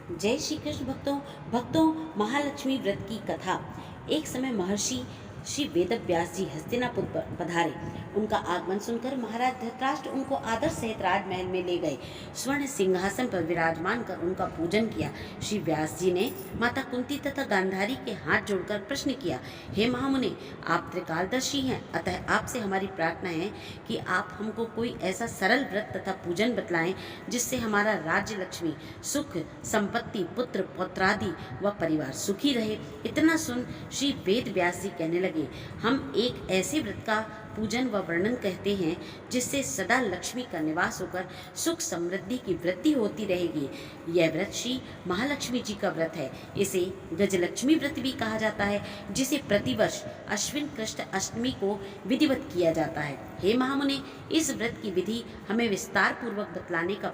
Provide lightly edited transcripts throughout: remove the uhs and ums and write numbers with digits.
जय श्री कृष्ण भक्तों। महालक्ष्मी व्रत की कथा। एक समय महर्षि श्री वेदव्यास जी हस्तिनापुर पधारे। उनका आगमन सुनकर महाराज धृतराष्ट्र उनको आदर सहित राजमहल में ले गए। स्वर्ण सिंहासन पर विराजमान कर उनका पूजन किया। श्री व्यास जी ने माता कुंती तथा गांधारी के हाथ जोड़कर प्रश्न किया, हे महामुनि, आप त्रिकालदर्शी हैं, अतः आपसे हमारी प्रार्थना है कि आप हमको कोई ऐसा सरल व्रत तथा पूजन बतलाएं जिससे हमारा राज्य, लक्ष्मी, सुख, संपत्ति, पुत्र पौत्रादि व परिवार सुखी रहे। इतना सुन श्री वेद व्यास जी कहने लगे, हम एक ऐसे व्रत का पूजन व वर्णन कहते हैं जिससे सदा लक्ष्मी का निवास होकर सुख समृद्धि की वृद्धि होती रहेगी। यह व्रत श्री महालक्ष्मी जी का व्रत है। इसे गजलक्ष्मी व्रत भी कहा जाता है, जिसे प्रतिवर्ष अश्विन कृष्ण अष्टमी को विधिवत किया जाता है। हे महामुनि, इस व्रत की विधि हमें विस्तार पूर्वक बतलाने का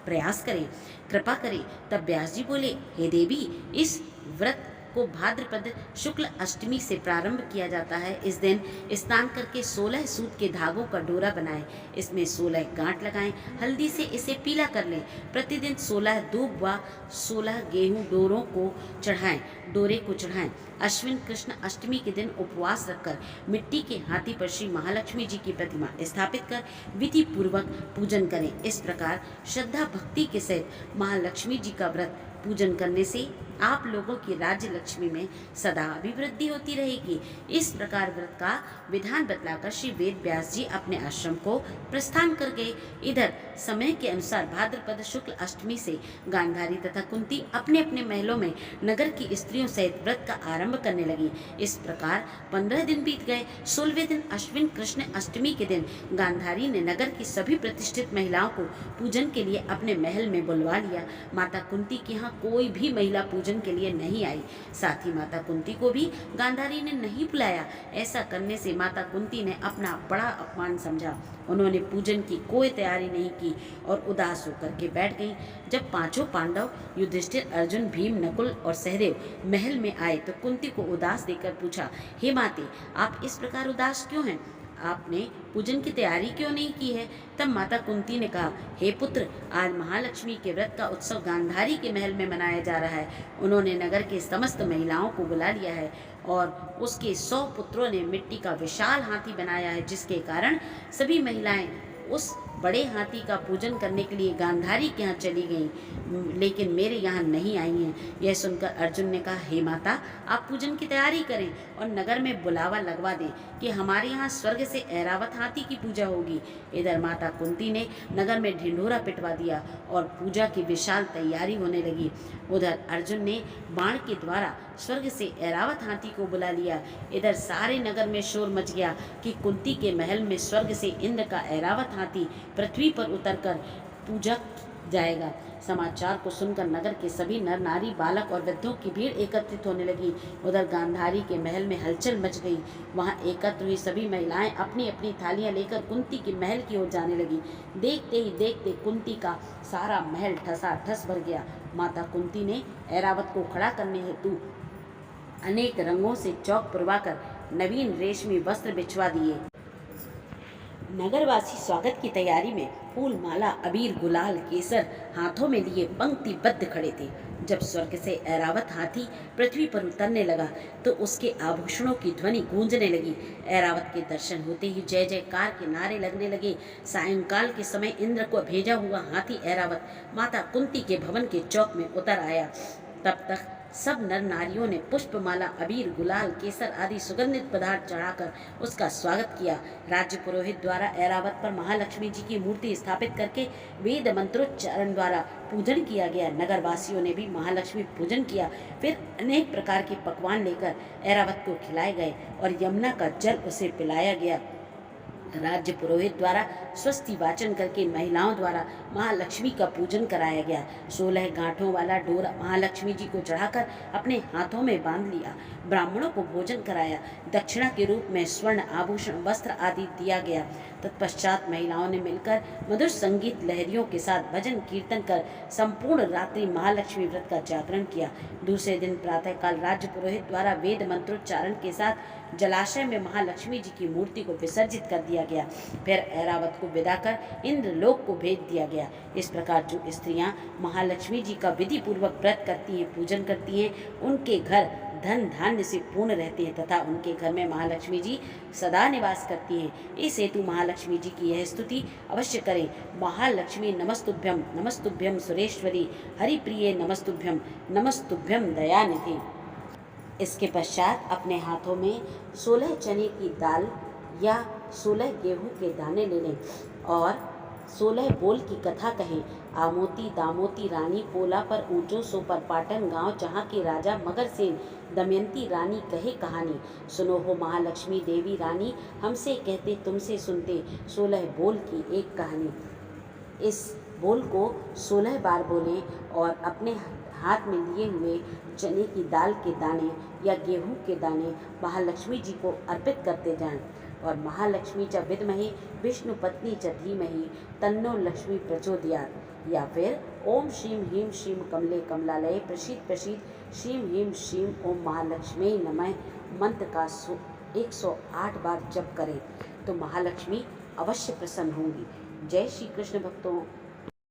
प्रयास करें, कृपा करें। तब व्यास जी बोले, हे देवी, इस व्रत को भाद्रपद शुक्ल अष्टमी से प्रारंभ किया जाता है। इस दिन स्नान करके 16 सूत के धागों का डोरा बनाएं, इसमें 16 गांठ लगाएं, हल्दी से इसे पीला कर लें। प्रतिदिन 16 दूब व 16 गेहूं डोरे को चढ़ाएं। अश्विन कृष्ण अष्टमी के दिन उपवास रखकर मिट्टी के हाथी पर श्री महालक्ष्मी जी की प्रतिमा स्थापित कर विधि पूर्वक पूजन करें। इस प्रकार श्रद्धा भक्ति के सहित महालक्ष्मी जी का व्रत पूजन करने से आप लोगों की राज्य लक्ष्मी में सदा अभिवृद्धि होती रहेगी। इस प्रकार व्रत का विधान बतलाकर श्री वेद व्यास जी अपने आश्रम को प्रस्थान कर गए। इधर समय के अनुसार भाद्रपद शुक्ल अष्टमी से गांधारी तथा कुंती अपने अपने महलों में नगर की स्त्रियों सहित व्रत का आरंभ करने लगी। इस प्रकार 15 दिन बीत गए। 16वें दिन अश्विन कृष्ण अष्टमी के दिन गांधारी ने नगर की सभी प्रतिष्ठित महिलाओं को पूजन के लिए अपने महल में बुलवा लिया। माता कुंती के यहाँ कोई भी महिला पूजन के लिए नहीं आई। साथ ही माता कुंती को भी गांधारी ने नहीं बुलाया। ऐसा करने से माता कुंती ने अपना बड़ा अपमान समझा। उन्होंने पूजन की कोई तैयारी नहीं की और उदास होकर के बैठ गई। जब पांचों पांडव युधिष्ठिर, अर्जुन, भीम, नकुल और सहदेव महल में आए तो कुंती को उदास देखकर पूछा, हे माते, आप इस प्रकार उदास क्यों हैं? आपने पूजन की तैयारी क्यों नहीं की है? तब माता कुंती ने कहा, हे पुत्र, आज महालक्ष्मी के व्रत का उत्सव गांधारी के महल में मनाया जा रहा है। उन्होंने नगर के समस्त महिलाओं को बुला लिया है और उसके 100 पुत्रों ने मिट्टी का विशाल हाथी बनाया है, जिसके कारण सभी महिलाएं उस बड़े हाथी का पूजन करने के लिए गांधारी के यहाँ चली गईं, लेकिन मेरे यहाँ नहीं आई हैं। यह सुनकर अर्जुन ने कहा, हे माता, आप पूजन की तैयारी करें और नगर में बुलावा लगवा दें कि हमारे यहाँ स्वर्ग से ऐरावत हाथी की पूजा होगी। इधर माता कुंती ने नगर में ढिंढोरा पिटवा दिया और पूजा की विशाल तैयारी होने लगी। उधर अर्जुन ने बाण के द्वारा स्वर्ग से ऐरावत हाथी को बुला लिया। इधर सारे नगर में शोर मच गया कि कुंती के महल में स्वर्ग से इंद्र का ऐरावत हाथी पृथ्वी पर उतरकर पूजा जाएगा। समाचार को सुनकर नगर के सभी नर नारी, बालक और वृद्धों की भीड़ एकत्रित होने लगी। उधर गांधारी के महल में हलचल मच गई। वहां एकत्र हुई सभी महिलाएं अपनी अपनी थालियां लेकर कुंती के महल की ओर जाने लगी। देखते ही देखते कुंती का सारा महल ठसाठस भर गया। माता कुंती ने ऐरावत को खड़ा करने हेतु अनेक रंगों से चौक पुरवाकर नवीन रेशमी वस्त्र बिछवा दिए। नगरवासी स्वागत की तैयारी में फूल, माला, अबीर, गुलाल, केसर हाथों में लिए पंक्तिबद्ध खड़े थे। जब स्वर्ग से ऐरावत हाथी पृथ्वी पर उतरने लगा तो उसके आभूषणों की ध्वनि गूंजने लगी। ऐरावत के दर्शन होते ही जय जयकार के नारे लगने लगे। सायंकाल के समय इंद्र को भेजा हुआ हाथी ऐरावत माता कुंती के भवन के चौक में उतर आया। तब तक सब नर नारियों ने पुष्पमाला, अबीर, गुलाल, केसर आदि सुगंधित पदार्थ चढ़ाकर उसका स्वागत किया। राज्य पुरोहित द्वारा ऐरावत पर महालक्ष्मी जी की मूर्ति स्थापित करके वेद मंत्रोच्चारण द्वारा पूजन किया गया। नगरवासियों ने भी महालक्ष्मी पूजन किया। फिर अनेक प्रकार के पकवान लेकर ऐरावत को खिलाए गए और यमुना का जल उसे पिलाया गया। राज्य पुरोहित द्वारा स्वस्ति वाचन करके महिलाओं द्वारा महालक्ष्मी का पूजन कराया गया। 16 गांठों वाला डोरा महालक्ष्मी जी को चढ़ाकर अपने हाथों में बांध लिया। ब्राह्मणों को भोजन कराया। दक्षिणा के रूप में स्वर्ण आभूषण, वस्त्र आदि दिया गया। तत्पश्चात महिलाओं ने मिलकर मधुर संगीत लहरियों के साथ भजन कीर्तन कर संपूर्ण रात्रि महालक्ष्मी व्रत का जागरण किया। दूसरे दिन प्रातःकाल राज्य पुरोहित द्वारा वेद मंत्रोच्चारण के साथ जलाशय में महालक्ष्मी जी की मूर्ति को विसर्जित कर दिया गया। फिर ऐरावत को विदा कर इंद्रलोक को भेज दिया गया। इस प्रकार जो स्त्रियां महालक्ष्मी जी का विधि पूर्वक व्रत करती हैं, पूजन करती हैं, उनके घर धन धान्य से पूर्ण रहते हैं तथा उनके घर में महालक्ष्मी जी सदा निवास करती हैं। इस हेतु महालक्ष्मी जी की यह स्तुति अवश्य करें। महालक्ष्मी नमस्तुभ्यम, नमस्तुभ्यम सुरेश्वरी, हरिप्रिये नमस्तुभ्यम, नमस्तुभ्यम दयानिधि। इसके पश्चात अपने हाथों में 16 चने की दाल या 16 गेहूं के दाने ले लें और 16 बोल की कथा कहें। आमोती दामोती रानी पोला पर ऊंचो सो पर पाटन गांव, जहाँ के राजा मगरसेन दमयंती रानी कहे कहानी। सुनो हो महालक्ष्मी देवी रानी, हमसे कहते तुमसे सुनते, 16 बोल की एक कहानी। इस बोल को 16 बार बोलें और अपने हाथ में लिए हुए चने की दाल के दाने या गेहूं के दाने महालक्ष्मी जी को अर्पित करते जाएं। और महालक्ष्मी च विद्महे विष्णु पत्नी च धीमहि तन्नो लक्ष्मी प्रचोदयात्, या फिर ओम श्रीम ह्रीम श्रीम कमले कमलालये प्रसीद प्रसीद श्रीम ह्रीम श्रीम ओम महालक्ष्मी नमः मंत्र का 108 बार जप करें तो महालक्ष्मी अवश्य प्रसन्न होंगी। जय श्री कृष्ण भक्तों।